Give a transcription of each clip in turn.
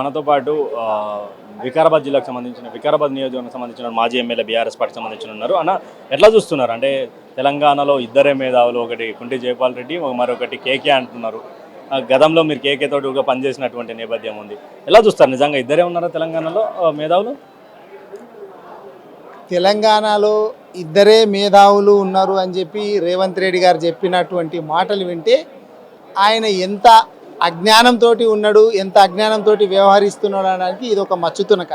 మనతో పాటు వికారాబాద్ జిల్లాకు సంబంధించిన వికారాబాద్ నియోజకవర్గానికి సంబంధించిన మాజీ ఎమ్మెల్యే బీఆర్ఎస్ పార్టీకి సంబంధించిన ఉన్నారు. అన్న ఎట్లా చూస్తున్నారు? అంటే తెలంగాణలో ఇద్దరే మేధావులు, ఒకటి కుంటి జైపాల్ రెడ్డి, మరొకటి కేకే అంటున్నారు. గతంలో మీరు కేకే తోటి కూడా పనిచేసినటువంటి నేపథ్యం ఉంది. ఎలా చూస్తారు? నిజంగా ఇద్దరే ఉన్నారా తెలంగాణలో మేధావులు? తెలంగాణలో ఇద్దరే మేధావులు ఉన్నారు అని చెప్పి రేవంత్ రెడ్డి గారు చెప్పినటువంటి మాటలు వింటే ఆయన ఎంత అజ్ఞానంతో ఉన్నాడు, ఎంత అజ్ఞానంతో వ్యవహరిస్తున్నాడు అనడానికి ఇది ఒక మచ్చుతునక.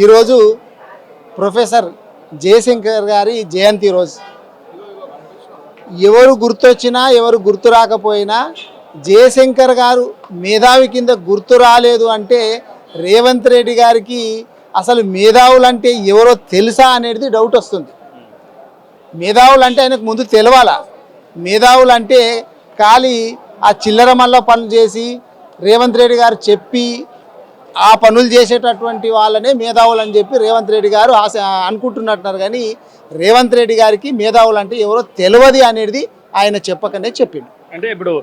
ఈరోజు ప్రొఫెసర్ జయశంకర్ గారి జయంతి రోజు. ఎవరు గుర్తొచ్చినా ఎవరు గుర్తు రాకపోయినా జయశంకర్ గారు మేధావి కింద గుర్తు రాలేదు అంటే రేవంత్ రెడ్డి గారికి అసలు మేధావులు అంటే ఎవరో తెలుసా అనేది డౌట్ వస్తుంది. మేధావులు అంటే ఆయనకు ముందు తెలవాలా. మేధావులు అంటే ఖాళీ ఆ చిల్లర మల్ల పనులు చేసి రేవంత్ రెడ్డి గారు చెప్పి ఆ పనులు చేసేటటువంటి వాళ్ళనే మేధావులు అని చెప్పి రేవంత్ రెడ్డి గారు అనుకుంటున్నట్టున్నారు. కానీ రేవంత్ రెడ్డి గారికి మేధావులు అంటే ఎవరో తెలియదు అనేది ఆయన చెప్పకనే చెప్పిండు. అంటే ఇప్పుడు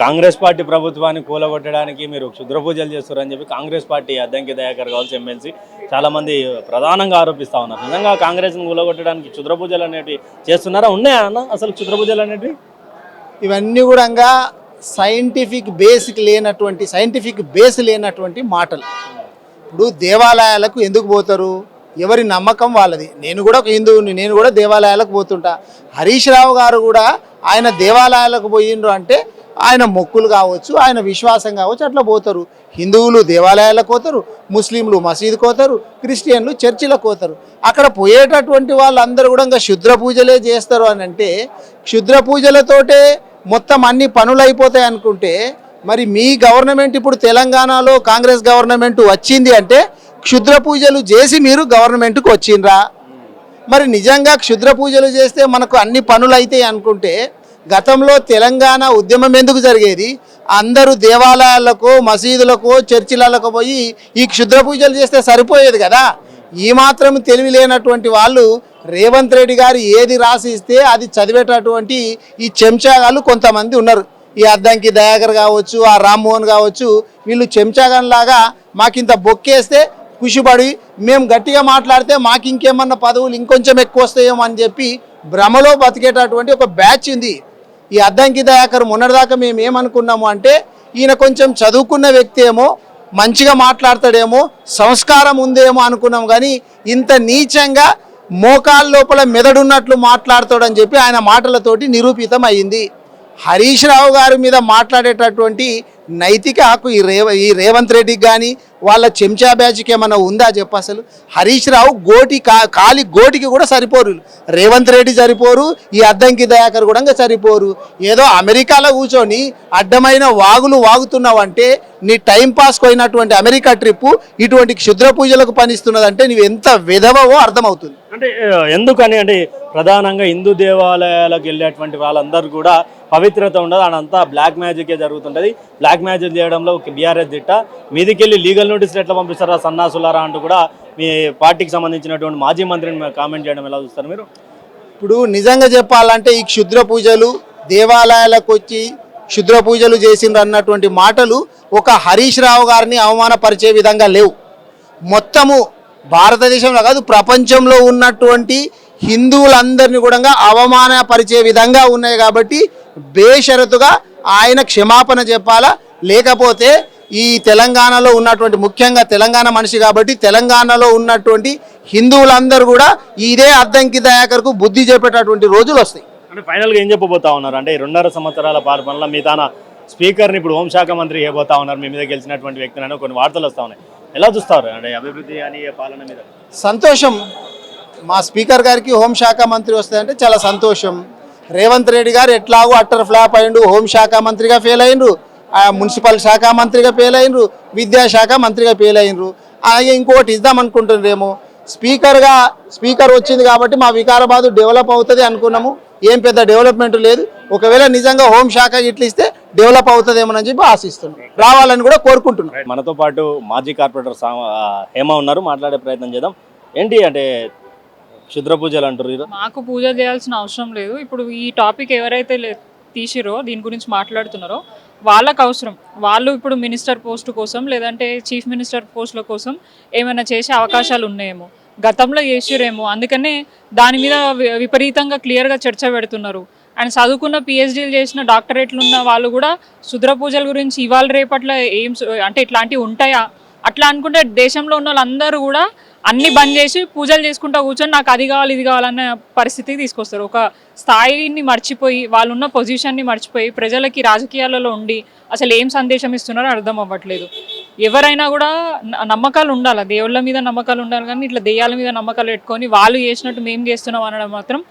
కాంగ్రెస్ పార్టీ ప్రభుత్వాన్ని కూలగొట్టడానికి మీరు క్షుద్ర పూజలు చేస్తారని చెప్పి కాంగ్రెస్ పార్టీ అద్దంకి దయాకర్ కావచ్చు, ఎమ్మెల్సీ చాలామంది ప్రధానంగా ఆరోపిస్తూ ఉన్నారు. నిజంగా కాంగ్రెస్ని కూలగొట్టడానికి క్షుద్ర పూజలు అనేవి చేస్తున్నారా? ఉన్నాయా అన్న అసలు క్షుద్ర పూజలు అనేవి? ఇవన్నీ కూడా సైంటిఫిక్ బేస్ లేనటువంటి మాటలు. ఇప్పుడు దేవాలయాలకు ఎందుకు పోతారు? ఎవరి నమ్మకం వాళ్ళది. నేను కూడా ఒక హిందువుని, నేను కూడా దేవాలయాలకు పోతుంటా. హరీష్ రావు గారు కూడా ఆయన దేవాలయాలకు పోయిండ్రు అంటే ఆయన మొక్కులు కావచ్చు, ఆయన విశ్వాసం కావచ్చు, అట్లా పోతారు. హిందువులు దేవాలయాలకు పోతారు, ముస్లింలు మసీదుకు పోతారు, క్రిస్టియన్లు చర్చిలకు పోతారు. అక్కడ పోయేటటువంటి వాళ్ళందరూ కూడా ఇంకా క్షుద్ర పూజలే చేస్తారు అని అంటే క్షుద్ర పూజలతోటే మొత్తం అన్ని పనులు అయిపోతాయి అనుకుంటే మరి మీ గవర్నమెంట్ ఇప్పుడు తెలంగాణలో కాంగ్రెస్ గవర్నమెంట్ వచ్చింది అంటే క్షుద్ర పూజలు చేసి మీరు గవర్నమెంట్కి వచ్చిండ్రా? మరి నిజంగా క్షుద్ర పూజలు చేస్తే మనకు అన్ని పనులు అవుతాయి అనుకుంటే గతంలో తెలంగాణ ఉద్యమం ఎందుకు జరిగేది? అందరూ దేవాలయాలకు, మసీదులకు, చర్చిలకు పోయి ఈ క్షుద్ర పూజలు చేస్తే సరిపోయేది కదా. ఈ మాత్రం తెలివి లేనటువంటి వాళ్ళు రేవంత్ రెడ్డి గారు ఏది రాసిస్తే అది చదివేటటువంటి ఈ చెంచాగాళ్ళు కొంతమంది ఉన్నారు. ఈ అద్దంకి దయాకర్ కావచ్చు, ఆ రామ్మోహన్ కావచ్చు, వీళ్ళు చెంచాగాన్లాగా మాకింత బొక్కేస్తే ఖుషిపడి మేము గట్టిగా మాట్లాడితే మాకు ఇంకేమన్నా పదవులు ఇంకొంచెం ఎక్కువ వస్తాయేమో అని చెప్పి భ్రమలో బతికేటటువంటి ఒక బ్యాచ్ ఉంది. ఈ అద్దంకి దయాకర్ మొన్నటిదాకా మేము ఏమనుకున్నాము అంటే ఈయన కొంచెం చదువుకున్న వ్యక్తి ఏమో, మంచిగా మాట్లాడతాడేమో, సంస్కారం ఉందేమో అనుకున్నాం. కానీ ఇంత నీచంగా మోకాళ్ళ లోపల మెదడున్నట్లు మాట్లాడతాడని చెప్పి ఆయన మాటలతోటి నిరూపితం అయ్యింది. హరీష్ రావు గారి మీద మాట్లాడేటటువంటి నైతిక హక్కు ఈ రేవంత్ రెడ్డికి కానీ వాళ్ళ చెంచా బ్యాచ్కి ఏమన్నా ఉందా చెప్పు. అసలు హరీష్ రావు కాలి గోటికి కూడా సరిపోరు. రేవంత్ రెడ్డి సరిపోరు, ఈ అద్దంకి దయాకర్ కూడా సరిపోరు. ఏదో అమెరికాలో కూర్చొని అడ్డమైన వాగులు వాగుతున్నావంటే నీ టైంపాస్ పోయినటువంటి అమెరికా ట్రిప్పు ఇటువంటి క్షుద్ర పూజలకు పనిస్తున్నదంటే నువ్వు ఎంత విధవో అర్థమవుతుంది. అంటే ఎందుకని అంటే ప్రధానంగా హిందూ దేవాలయాలకు వెళ్ళేటువంటి వాళ్ళందరూ కూడా పవిత్రత ఉండదు, అదంతా బ్లాక్ మ్యాజికే జరుగుతుంటుంది. బ్లాక్ మ్యాజిక్ చేయడంలో బీఆర్ఎస్ దిట్ట. మీదికెళ్ళి లీగల్ నోటీసులు ఎట్లా పంపిస్తారా సన్నాసులారా అంటూ కూడా మీ పార్టీకి సంబంధించినటువంటి మాజీ మంత్రిని కామెంట్ చేయడం ఎలా చూస్తారు మీరు? ఇప్పుడు నిజంగా చెప్పాలంటే ఈ క్షుద్ర పూజలు దేవాలయాలకు వచ్చి క్షుద్ర పూజలు చేసిండ్రు అన్నటువంటి మాటలు ఒక హరీష్ రావు గారిని అవమానపరిచే విధంగా లేవు. మొత్తము భారతదేశంలో కాదు ప్రపంచంలో ఉన్నటువంటి హిందువులందరినీ కూడా అవమానపరిచే విధంగా ఉన్నాయి. కాబట్టి బేషరతుగా ఆయన క్షమాపణ చెప్పాలా. లేకపోతే ఈ తెలంగాణలో ఉన్నటువంటి ముఖ్యంగా తెలంగాణ మనిషి కాబట్టి తెలంగాణలో ఉన్నటువంటి హిందువులందరూ కూడా ఇదే అద్దంకి దయాకర్కు బుద్ధి చెప్పేటటువంటి రోజులు వస్తాయి. అంటే ఫైనల్గా ఏం చెప్పబోతా ఉన్నారు అంటే 2.5 సంవత్సరాల పాలనలో మీ తాన స్పీకర్ని ఇప్పుడు హోంశాఖ మంత్రి చేయబోతా ఉన్నారు. మీ మీద గెలిచినటువంటి వ్యక్తులను కొన్ని వార్తలు వస్తూ ఉన్నాయి. ఎలా చూస్తారు అంటే అభివృద్ధి అని పాలన మీద? సంతోషం. మా స్పీకర్ గారికి హోంశాఖ మంత్రి వస్తాయంటే చాలా సంతోషం. రేవంత్ రెడ్డి గారు ఎట్లాగో అట్టర్ ఫ్లాప్ అయిండు, హోంశాఖ మంత్రిగా ఫెయిల్ అయినరు, మున్సిపల్ శాఖ మంత్రిగా ఫెయిల్ అయినరు, విద్యాశాఖ మంత్రిగా ఫెయిల్ అయినరు. అలాగే ఇంకోటి ఇద్దాం అనుకుంటున్నారేమో. స్పీకర్ వచ్చింది కాబట్టి మా వికారాబాద్ డెవలప్ అవుతుంది అనుకున్నాము. ఏం పెద్ద డెవలప్మెంట్ లేదు. ఒకవేళ నిజంగా హోంశాఖ ఇట్లా ఇస్తే డెవలప్ అవుతుందేమోనని చెప్పి ఆశిస్తున్నాం, రావాలని కూడా కోరుకుంటున్నాం. మనతో పాటు మాజీ కార్పొరేటర్ హేమ ఉన్నారు, మాట్లాడే ప్రయత్నం చేద్దాం. ఏంటి అంటే క్షుద్ర పూజలు అంటారు? మాకు పూజ చేయాల్సిన అవసరం లేదు. ఇప్పుడు ఈ టాపిక్ ఎవరైతే తీసిరో దీని గురించి మాట్లాడుతున్నారో వాళ్ళకు అవసరం. వాళ్ళు ఇప్పుడు మినిస్టర్ పోస్ట్ కోసం లేదంటే చీఫ్ మినిస్టర్ పోస్టుల కోసం ఏమైనా చేసే అవకాశాలు ఉన్నాయేమో, గతంలో చేసిరేమో, అందుకనే దాని మీద విపరీతంగా క్లియర్గా చర్చ పెడుతున్నారు. అండ్ చదువుకున్న పిహెచ్డీలు చేసిన డాక్టరేట్లు ఉన్న వాళ్ళు కూడా శుద్ర పూజల గురించి ఇవాళ రేపట్ల అంటే ఇట్లాంటివి ఉంటాయా అట్లా అనుకుంటే దేశంలో ఉన్న వాళ్ళందరూ కూడా అన్ని బంద్ చేసి పూజలు చేసుకుంటూ కూర్చొని నాకు అది కావాలి ఇది కావాలన్న పరిస్థితికి తీసుకొస్తారు. ఒక స్థాయిని మర్చిపోయి వాళ్ళు ఉన్న పొజిషన్ని మర్చిపోయి ప్రజలకి రాజకీయాలలో ఉండి అసలు ఏం సందేశం ఇస్తున్నారో అర్థం అవ్వట్లేదు. ఎవరైనా కూడా నమ్మకాలు ఉండాలి, దేవుళ్ళ మీద నమ్మకాలు ఉండాలి, కానీ ఇట్లా దెయ్యాల మీద నమ్మకాలు పెట్టుకొని వాళ్ళు చేసినట్టు మేము చేస్తున్నాం అనడం మాత్రం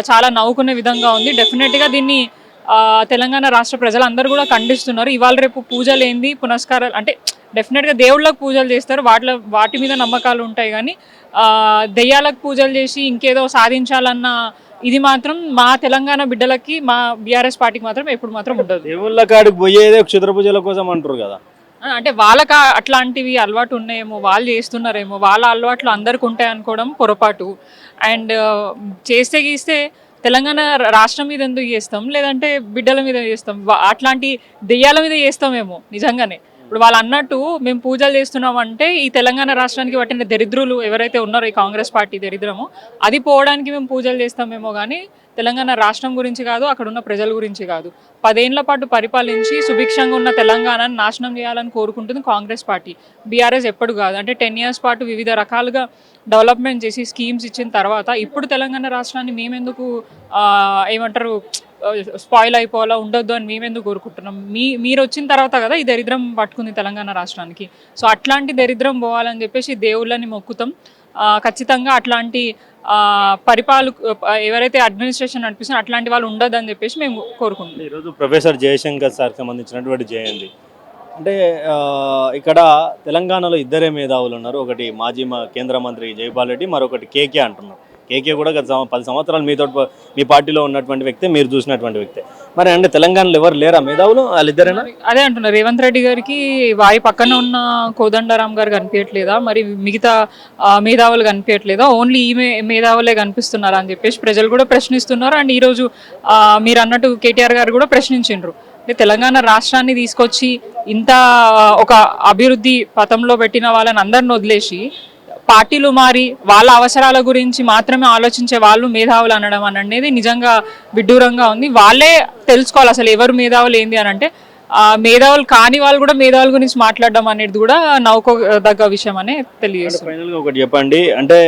చాలా నవ్వుకునే విధంగా ఉంది. డెఫినెట్గా దీన్ని తెలంగాణ రాష్ట్ర ప్రజలందరూ కూడా ఖండిస్తున్నారు. ఇవాళ రేపు పూజలు ఏంది పునస్కారాలు అంటే డెఫినెట్గా దేవుళ్ళకు పూజలు చేస్తారు, వాటి మీద నమ్మకాలు ఉంటాయి, కానీ దెయ్యాలకు పూజలు చేసి ఇంకేదో సాధించాలన్న ఇది మాత్రం మా తెలంగాణ బిడ్డలకి మా బీఆర్ఎస్ పార్టీకి మాత్రం ఎప్పుడు మాత్రం ఉండదు. దేవుళ్ళ కాడికి పోయేదే క్షుద్ర పూజల కోసం అంటారు కదా, అంటే వాళ్ళకి అట్లాంటివి అలవాటు ఉన్నాయేమో, వాళ్ళు చేస్తున్నారేమో, వాళ్ళ అలవాట్లు అందరికి ఉంటాయి అనుకోవడం పొరపాటు. అండ్ చేస్తే గీస్తే తెలంగాణ రాష్ట్రం మీద ఎందుకు చేస్తాం, లేదంటే బిడ్డల మీద చేస్తాం, అట్లాంటి దెయ్యాల మీద చేస్తామేమో నిజంగానే. ఇప్పుడు వాళ్ళు అన్నట్టు మేము పూజలు చేస్తున్నామంటే ఈ తెలంగాణ రాష్ట్రానికి పట్టిన దరిద్రులు ఎవరైతే ఉన్నారో ఈ కాంగ్రెస్ పార్టీ దరిద్రమో అది పోవడానికి మేము పూజలు చేస్తామేమో, కానీ తెలంగాణ రాష్ట్రం గురించి కాదు, అక్కడ ఉన్న ప్రజల గురించి కాదు. 10 ఏళ్ల పాటు పరిపాలించి సుభిక్షంగా ఉన్న తెలంగాణను నాశనం చేయాలని కోరుకుంటుంది కాంగ్రెస్ పార్టీ, బీఆర్ఎస్ ఎప్పుడు కాదు. అంటే 10 years పాటు వివిధ రకాలుగా డెవలప్మెంట్ చేసి స్కీమ్స్ ఇచ్చిన తర్వాత ఇప్పుడు తెలంగాణ రాష్ట్రాన్ని మేమెందుకు ఏమంటారు స్పాయిల్ అయిపోవాలా ఉండొద్దు అని మేమెందుకు కోరుకుంటున్నాం. మీరు వచ్చిన తర్వాత కదా ఈ దరిద్రం పట్టుకుంది తెలంగాణ రాష్ట్రానికి. సో అట్లాంటి దరిద్రం పోవాలని చెప్పేసి దేవుళ్ళని మొక్కుతాం. ఖచ్చితంగా అట్లాంటి ఎవరైతే అడ్మినిస్ట్రేషన్ నడిపిస్తున్నా అట్లాంటి వాళ్ళు ఉండొద్దని చెప్పేసి మేము కోరుకుంటున్నాం. ఈరోజు ప్రొఫెసర్ జయశంకర్ సార్కి సంబంధించినటువంటి జయంతి. అంటే ఇక్కడ తెలంగాణలో ఇద్దరే మేధావులు ఉన్నారు, ఒకటి మాజీ కేంద్ర మంత్రి జైపాల్ రెడ్డి, మరొకటి కేకే అంటున్నారు. కేకే కూడా గత 10 సంవత్సరాలు మీ పార్టీలో ఉన్నటువంటి వ్యక్తి, మీరు చూసినటువంటి వ్యక్తి. మరి అంటే తెలంగాణలో ఎవరు లేరా మేధావులు, వాళ్ళిద్దరేనా? అదే అంటున్నారు, రేవంత్ రెడ్డి గారికి వారి పక్కన ఉన్న కోదండరామ్ గారు కనిపించట్లేదా, మరి మిగతా మేధావులు కనిపించట్లేదా, ఓన్లీ ఈ మేధావులే కనిపిస్తున్నారా అని చెప్పేసి ప్రజలు కూడా ప్రశ్నిస్తున్నారు. అండ్ ఈరోజు మీరు అన్నట్టు కేటీఆర్ గారు కూడా ప్రశ్నించిండ్రు. అంటే తెలంగాణ రాష్ట్రాన్ని తీసుకొచ్చి ఇంత ఒక అభివృద్ధి పథంలో పెట్టిన వాళ్ళని అందరిని వదిలేసి పార్టీలు మారి వాళ్ళ అవసరాల గురించి మాత్రమే ఆలోచించే వాళ్ళు మేధావులు అనడం అనేది నిజంగా విడ్డూరంగా ఉంది. వాళ్ళే తెలుసుకోవాలి అసలు ఎవరు మేధావులు ఏంది అని. అంటే మేధావులు కాని వాళ్ళు కూడా మేధావుల గురించి మాట్లాడడం అనేది కూడా నవ్వుకోదగ్గ విషయం అనే తెలియజేస్తుంది. ఫైనల్గా ఒకటి చెప్పండి, అంటే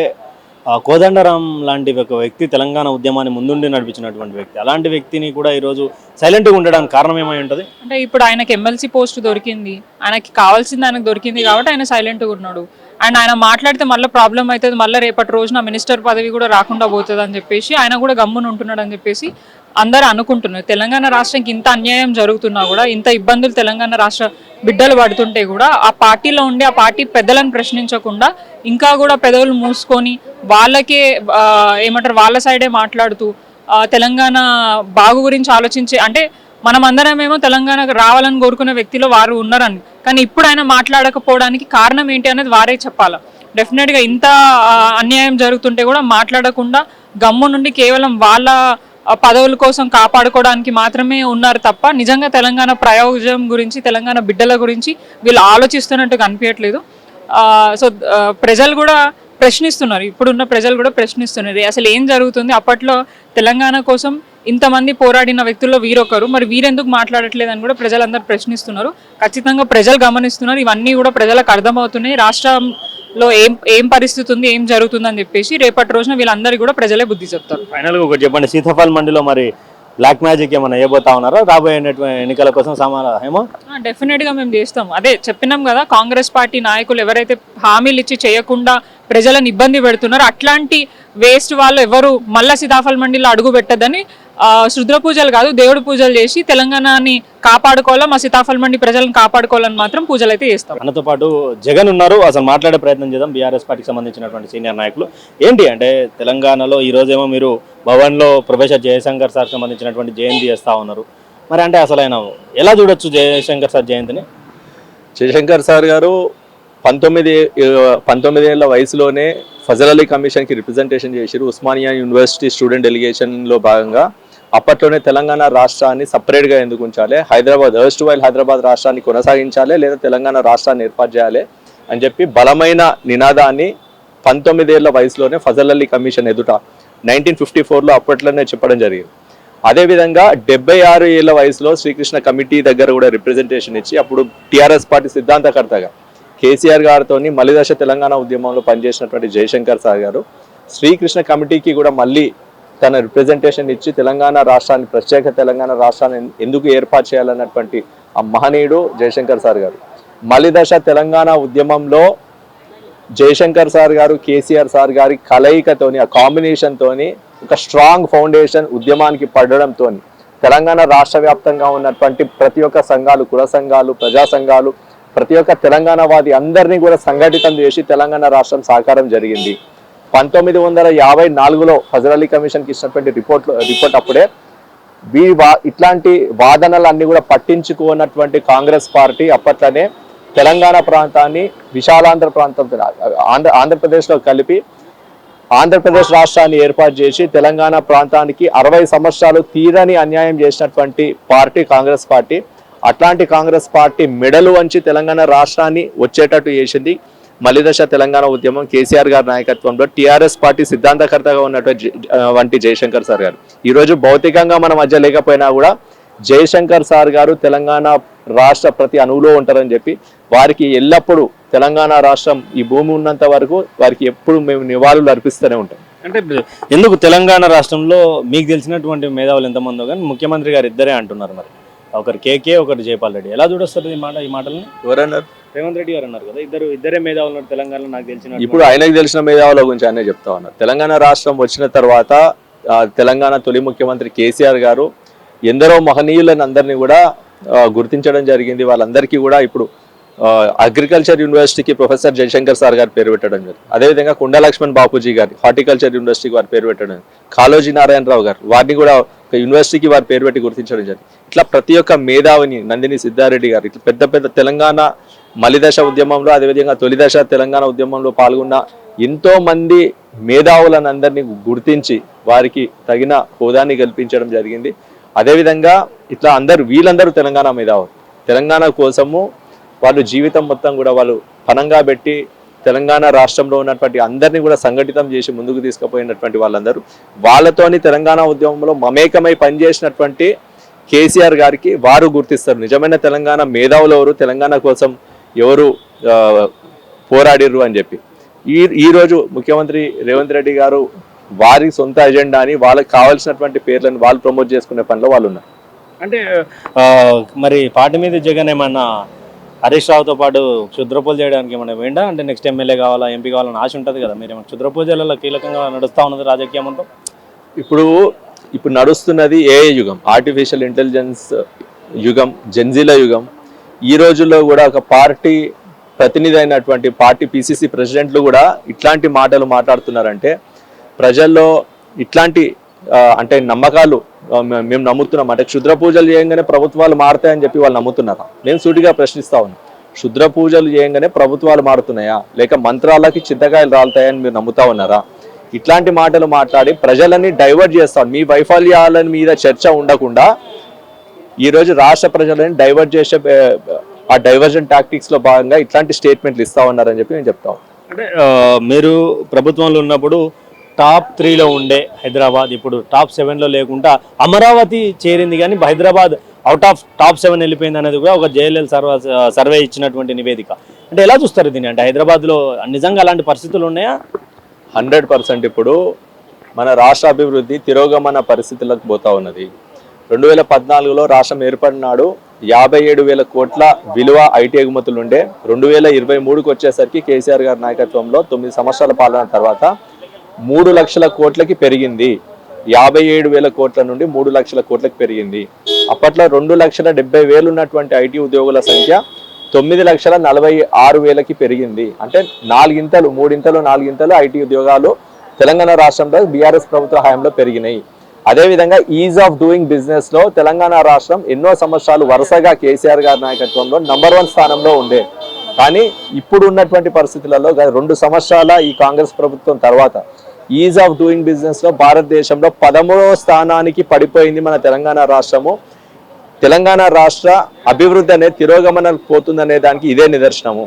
కోదండరాం లాంటి ఒక వ్యక్తి తెలంగాణ ఉద్యమాన్ని ముందుండి నడిపించినటువంటి వ్యక్తి, అలాంటి వ్యక్తిని కూడా ఈరోజు సైలెంట్గా ఉండడానికి కారణం ఏమై ఉంటుంది? అంటే ఇప్పుడు ఆయనకి ఎమ్మెల్సీ పోస్ట్ దొరికింది, ఆయనకి కావాల్సింది ఆయనకు దొరికింది కాబట్టి ఆయన సైలెంట్గా ఉన్నాడు. అండ్ ఆయన మాట్లాడితే మళ్ళీ ప్రాబ్లం అవుతుంది, మళ్ళీ రేపటి రోజున మినిస్టర్ పదవి కూడా రాకుండా పోతుంది అని చెప్పేసి ఆయన కూడా గమ్మున ఉంటున్నాడు అని చెప్పేసి అందరూ అనుకుంటున్నారు. తెలంగాణ రాష్ట్రానికి ఇంత అన్యాయం జరుగుతున్నా కూడా, ఇంత ఇబ్బందులు తెలంగాణ రాష్ట్ర బిడ్డలు పడుతుంటే కూడా ఆ పార్టీలో ఉండి ఆ పార్టీ పెద్దలను ప్రశ్నించకుండా ఇంకా కూడా పెదవులు మూసుకొని వాళ్ళకే ఏమంటారు వాళ్ళ సైడే మాట్లాడుతూ తెలంగాణ బాగు గురించి ఆలోచించే, అంటే మనం అందరమేమో తెలంగాణకు రావాలని కోరుకునే వ్యక్తిలో వారు ఉన్నారని, కానీ ఇప్పుడు ఆయన మాట్లాడకపోవడానికి కారణం ఏంటి అనేది వారే చెప్పాలి. డెఫినెట్గా ఇంత అన్యాయం జరుగుతుంటే కూడా మాట్లాడకుండా గమ్ము నుండి కేవలం వాళ్ళ పదవుల కోసం కాపాడుకోవడానికి మాత్రమే ఉన్నారు తప్ప నిజంగా తెలంగాణ ప్రయోజనం గురించి తెలంగాణ బిడ్డల గురించి వీళ్ళు ఆలోచిస్తున్నట్టు కనిపించట్లేదు. సో ప్రజలు కూడా ప్రశ్నిస్తున్నారు, ఇప్పుడున్న ప్రజలు కూడా ప్రశ్నిస్తున్నారు అసలు ఏం జరుగుతుంది. అప్పట్లో తెలంగాణ కోసం ఇంతమంది పోరాడిన వ్యక్తుల్లో వీరొకరు, మరి వీరెందుకు మాట్లాడట్లేదని కూడా ప్రజలందరూ ప్రశ్నిస్తున్నారు. ఖచ్చితంగా ప్రజలు గమనిస్తున్నారు, ఇవన్నీ కూడా ప్రజలకు అర్థమవుతున్నాయి. రాష్ట్రంలో ఏం పరిస్థితి ఉంది, ఏం జరుగుతుందని చెప్పేసి రేపటి రోజున వీళ్ళందరికీ కూడా ప్రజలే బుద్ధి చెప్తారు. ఫైనల్గా ఒకటి చెప్పండి, సీతాఫల్ మండిలో మరి బ్లాక్ మ్యాజిక్ ఏమైనా వేయబోతా ఉన్నారా రాబోయే ఎన్నికల కోసం ఏమో? డెఫినెట్గా మేము చేస్తాం. అదే చెప్పినాం కదా, కాంగ్రెస్ పార్టీ నాయకులు ఎవరైతే హామీలు ఇచ్చి చేయకుండా ప్రజలను ఇబ్బంది పెడుతున్నారో అట్లాంటి వేస్ట్ వాళ్ళు ఎవరు మళ్ళా సీతాఫల్ మండిలో అడుగు పెట్టద్దని శుద్ర పూజలు కాదు దేవుడి పూజలు చేసి తెలంగాణని కాపాడుకోవాలా, మా సీతాఫల్ మండి ప్రజలను కాపాడుకోవాలని మాత్రం పూజలు అయితే చేస్తాం. మనతో పాటు జగన్ ఉన్నారు, అసలు మాట్లాడే ప్రయత్నం చేద్దాం. బీఆర్ఎస్ పార్టీకి సంబంధించినటువంటి సీనియర్ నాయకులు ఏంటి అంటే తెలంగాణలో ఈరోజేమో మీరు భవన్లో ప్రొఫెసర్ జయశంకర్ సార్ సంబంధించినటువంటి జయంతి చేస్తూ ఉన్నారు. మరి అంటే అసలు ఆయన ఎలా చూడొచ్చు జయశంకర్ సార్ జయంతిని? జయశంకర్ సార్ గారు 19 ఏళ్ల వయసులోనే ఫజల్ అలీ కమిషన్కి రిప్రజెంటేషన్ చేశారు. ఉస్మానియా యూనివర్సిటీ స్టూడెంట్ డెలిగేషన్లో భాగంగా అప్పట్లోనే తెలంగాణ రాష్ట్రాన్ని సపరేట్గా ఎందుకు ఉంచాలి, హైదరాబాద్ హైదరాబాద్ రాష్ట్రాన్ని కొనసాగించాలి లేదా తెలంగాణ రాష్ట్రాన్ని ఏర్పాటు చేయాలి అని చెప్పి బలమైన నినాదాన్ని 19 ఏళ్ల వయసులోనే ఫజల్ అలీ కమిషన్ ఎదుట 1954లో అప్పట్లోనే చెప్పడం జరిగింది. అదేవిధంగా 76 ఏళ్ల వయసులో శ్రీకృష్ణ కమిటీ దగ్గర కూడా రిప్రజెంటేషన్ ఇచ్చి అప్పుడు టీఆర్ఎస్ పార్టీ సిద్ధాంతకర్తగా కేసీఆర్ గారితో మలిదశ తెలంగాణ ఉద్యమంలో పనిచేసినటువంటి జయశంకర్ సార్ గారు శ్రీకృష్ణ కమిటీకి కూడా మళ్ళీ తన రిప్రజెంటేషన్ ఇచ్చి తెలంగాణ రాష్ట్రాన్ని ప్రత్యేక తెలంగాణ రాష్ట్రాన్ని ఎందుకు ఏర్పాటు చేయాలన్నటువంటి ఆ మహనీయుడు జయశంకర్ సార్ గారు. మలిదశ తెలంగాణ ఉద్యమంలో జయశంకర్ సార్ గారు కేసీఆర్ సార్ గారి కలయికతోని ఆ కాంబినేషన్తోని ఒక స్ట్రాంగ్ ఫౌండేషన్ ఉద్యమానికి పడడంతో తెలంగాణ రాష్ట్ర వ్యాప్తంగా ఉన్నటువంటి ప్రతి ఒక్క సంఘాలు, కుల సంఘాలు, ప్రజా సంఘాలు, ప్రతి ఒక్క తెలంగాణవాది అందరినీ కూడా సంఘటితం చేసి తెలంగాణ రాష్ట్రం సాకారం జరిగింది. 1954లో ఫజల్ అలీ కమిషన్కి ఇచ్చినటువంటి రిపోర్ట్ అప్పుడే ఇట్లాంటి వాదనలన్నీ కూడా పట్టించుకున్నటువంటి కాంగ్రెస్ పార్టీ అప్పట్లోనే తెలంగాణ ప్రాంతాన్ని విశాలాంధ్ర ప్రాంతంతో ఆంధ్రప్రదేశ్లో కలిపి ఆంధ్రప్రదేశ్ రాష్ట్రాన్ని ఏర్పాటు చేసి తెలంగాణ ప్రాంతానికి 60 సంవత్సరాలు తీరని అన్యాయం చేసినటువంటి పార్టీ కాంగ్రెస్ పార్టీ. అట్లాంటి కాంగ్రెస్ పార్టీ మెడలు వంచి తెలంగాణ రాష్ట్రాన్ని వచ్చేటట్టు చేసింది మలిదశ తెలంగాణ ఉద్యమం కేసీఆర్ గారి నాయకత్వంలో టీఆర్ఎస్ పార్టీ సిద్ధాంతకర్తగా ఉన్నటువంటి జయశంకర్ సార్ గారు. ఈరోజు భౌతికంగా మన మధ్య లేకపోయినా కూడా జయశంకర్ సార్ గారు తెలంగాణ రాష్ట్ర ప్రతి అణువులో ఉంటారని చెప్పి వారికి ఎల్లప్పుడూ తెలంగాణ రాష్ట్రం ఈ భూమి ఉన్నంత వరకు వారికి ఎప్పుడు మేము నివాళులు అర్పిస్తూనే ఉంటాం. అంటే ఎందుకు తెలంగాణ రాష్ట్రంలో మీకు తెలిసినటువంటి మేధావులు ఎంతమందో కానీ ముఖ్యమంత్రి గారు ఇద్దరే అంటున్నారు, మరి ఒకరు కేకే ఒకరు జైపాల్ రెడ్డి. ఎలా చూడొస్తారు ఈ మాటల్ని? ఎవరన్నారు? రేవంత్ రెడ్డి గారు అన్నారు కదా, ఇద్దరే మేధావులు తెలంగాణలో నాకు తెలిసిన. ఇప్పుడు ఆయనకు తెలిసిన మేధావుల గురించి ఆయనే చెప్తా ఉన్నారు. తెలంగాణ రాష్ట్రం వచ్చిన తర్వాత తెలంగాణ తొలి ముఖ్యమంత్రి కేసీఆర్ గారు ఎందరో మహనీయులను అందరినీ కూడా గుర్తించడం జరిగింది. వాళ్ళందరికీ కూడా ఇప్పుడు అగ్రికల్చర్ యూనివర్సిటీకి ప్రొఫెసర్ జయశంకర్ సార్ గారి పేరు పెట్టడం జరిగింది. అదేవిధంగా కుండ లక్ష్మణ్ బాపూజీ గారి హార్టికల్చర్ యూనివర్సిటీకి వారి పేరు పెట్టడం జరిగింది. కాళోజీ నారాయణరావు గారు వారిని కూడా ఒక యూనివర్సిటీకి వారి పేరు పెట్టి గుర్తించడం జరిగింది. ఇట్లా ప్రతి ఒక్క మేధావిని, నందిని సిద్ధారెడ్డి గారు, ఇట్లా పెద్ద పెద్ద తెలంగాణ మలిదశ ఉద్యమంలో అదేవిధంగా తొలిదశ తెలంగాణ ఉద్యమంలో పాల్గొన్న ఎంతో మంది మేధావులను అందరినీ గుర్తించి వారికి తగిన హోదాని కల్పించడం జరిగింది. అదేవిధంగా ఇట్లా వీళ్ళందరూ తెలంగాణ మేధావులు. తెలంగాణ కోసము వాళ్ళు జీవితం మొత్తం కూడా వాళ్ళు పనంగా పెట్టి తెలంగాణ రాష్ట్రంలో ఉన్నటువంటి అందరినీ కూడా సంఘటితం చేసి ముందుకు తీసుకుపోయినటువంటి వాళ్ళందరూ వాళ్ళతోని తెలంగాణ ఉద్యమంలో మమేకమై పనిచేసినటువంటి కేసీఆర్ గారికి వారు గుర్తిస్తారు. నిజమైన తెలంగాణ మేధావులు ఎవరు, తెలంగాణ కోసం ఎవరు పోరాడిర్రు అని చెప్పి ఈరోజు ముఖ్యమంత్రి రేవంత్ రెడ్డి గారు వారి సొంత ఎజెండాని వాళ్ళకి కావాల్సినటువంటి పేర్లను వాళ్ళు ప్రమోట్ చేసుకునే పనిలో వాళ్ళు ఉన్నారు. అంటే మరి పార్టీ మీద జగన్ ఏమన్నా హరీష్ రావుతో పాటు క్షుద్ర పూజ చేయడానికి ఏమైనా వేండా? అంటే నెక్స్ట్ ఎమ్మెల్యే కావాలా, ఎంపీ కావాలని ఆశ ఉంటుంది కదా, మీరు ఏమైనా క్షుద్ర పూజలలో కీలకంగా నడుస్తూ ఉన్నది రాజకీయం అంతా? ఇప్పుడు నడుస్తున్నది ఏఐ యుగం, ఆర్టిఫిషియల్ ఇంటెలిజెన్స్ యుగం, జెన్జీల యుగం. ఈ రోజుల్లో కూడా ఒక పార్టీ ప్రతినిధి అయినటువంటి పార్టీ పిసిసి ప్రెసిడెంట్లు కూడా ఇట్లాంటి మాటలు మాట్లాడుతున్నారంటే ప్రజల్లో ఇట్లాంటి అంటే నమ్మకాలు మేము నమ్ముతున్నాం. అంటే క్షుద్ర పూజలు చేయగానే ప్రభుత్వాలు మారుతాయని చెప్పి వాళ్ళు నమ్ముతున్నారా? నేను సూటిగా ప్రశ్నిస్తా ఉన్నాను. క్షుద్ర పూజలు చేయగానే ప్రభుత్వాలు మారుతున్నాయా, లేక మంత్రాలకి చింతకాయలు రాలుతాయని మీరు నమ్ముతా ఉన్నారా? ఇట్లాంటి మాటలు మాట్లాడి ప్రజలని డైవర్ట్ చేస్తాం. మీ వైఫల్యాల మీద చర్చ ఉండకుండా ఈరోజు రాష్ట్ర ప్రజలని డైవర్ట్ చేసే ఆ డైవర్జన్ టాక్టిక్స్ లో భాగంగా ఇట్లాంటి స్టేట్మెంట్లు ఇస్తా ఉన్నారని చెప్పి నేను చెప్తాను. అంటే మీరు ప్రభుత్వంలో ఉన్నప్పుడు టాప్ 3లో ఉండే హైదరాబాద్ ఇప్పుడు టాప్ 7లో లేకుండా అమరావతి చేరింది, కానీ హైదరాబాద్ అవుట్ ఆఫ్ టాప్ 7 వెళ్ళిపోయింది అనేది కూడా ఒక JLL సర్వే ఇచ్చినటువంటి నివేదిక. అంటే ఎలా చూస్తారు దీన్ని? అంటే హైదరాబాద్లో నిజంగా అలాంటి పరిస్థితులు ఉన్నాయా? 100% ఇప్పుడు మన రాష్ట్ర అభివృద్ధి తిరోగమన పరిస్థితులకు పోతా ఉన్నది. 2014లో రాష్ట్రం ఏర్పడినాడు 57,000 కోట్ల విలువ ఐటీ ఎగుమతులు ఉండే. 2023కి వచ్చేసరికి కేసీఆర్ గారి నాయకత్వంలో 9 సంవత్సరాల పాలన తర్వాత 3 లక్షల కోట్లకి పెరిగింది. 57,000 కోట్ల నుండి 3 లక్షల కోట్లకి పెరిగింది. అప్పట్లో 2,70,000 ఉన్నటువంటి ఐటీ ఉద్యోగుల సంఖ్య 9,46,000కి పెరిగింది. అంటే 3 ఐటీ ఉద్యోగాలు తెలంగాణ రాష్ట్రంలో బీఆర్ఎస్ ప్రభుత్వ హయాంలో పెరిగినాయి. అదేవిధంగా ఈజ్ ఆఫ్ డూయింగ్ బిజినెస్ లో తెలంగాణ రాష్ట్రం ఎన్నో సంవత్సరాలు వరుసగా కేసీఆర్ గారి నాయకత్వంలో నంబర్ 1 స్థానంలో ఉండే. కానీ ఇప్పుడు ఉన్నటువంటి పరిస్థితులలో 2 సంవత్సరాల ఈ కాంగ్రెస్ ప్రభుత్వం తర్వాత ఈజ్ ఆఫ్ డూయింగ్ బిజినెస్లో భారతదేశంలో 13వ స్థానానికి పడిపోయింది మన తెలంగాణ రాష్ట్రము. తెలంగాణ రాష్ట్ర అభివృద్ధి అనేది తిరోగమనం పోతుందనే దానికి ఇదే నిదర్శనము.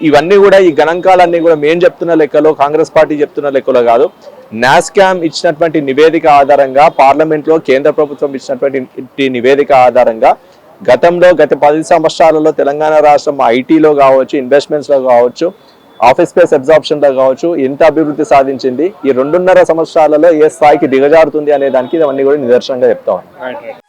ఇవన్నీ కూడా ఈ గణాంకాలన్నీ కూడా మేము చెప్తున్న లెక్కలో, కాంగ్రెస్ పార్టీ చెప్తున్న లెక్కలో కాదు. నాస్కామ్ ఇచ్చినటువంటి నివేదిక ఆధారంగా, పార్లమెంట్లో కేంద్ర ప్రభుత్వం ఇచ్చినటువంటి నివేదిక ఆధారంగా గత 10 సంవత్సరాలలో తెలంగాణ రాష్ట్రం ఐటీలో కావచ్చు, ఇన్వెస్ట్మెంట్స్లో కావచ్చు, ఆఫీస్ స్పేస్ అబ్జార్ప్షన్లో కావచ్చు ఎంత అభివృద్ధి సాధించింది, ఈ 2.5 సంవత్సరాలలో ఏ స్థాయికి దిగజారుతుంది అనే దానికి ఇవన్నీ కూడా నిదర్శనంగా చెప్తా ఉన్నాం.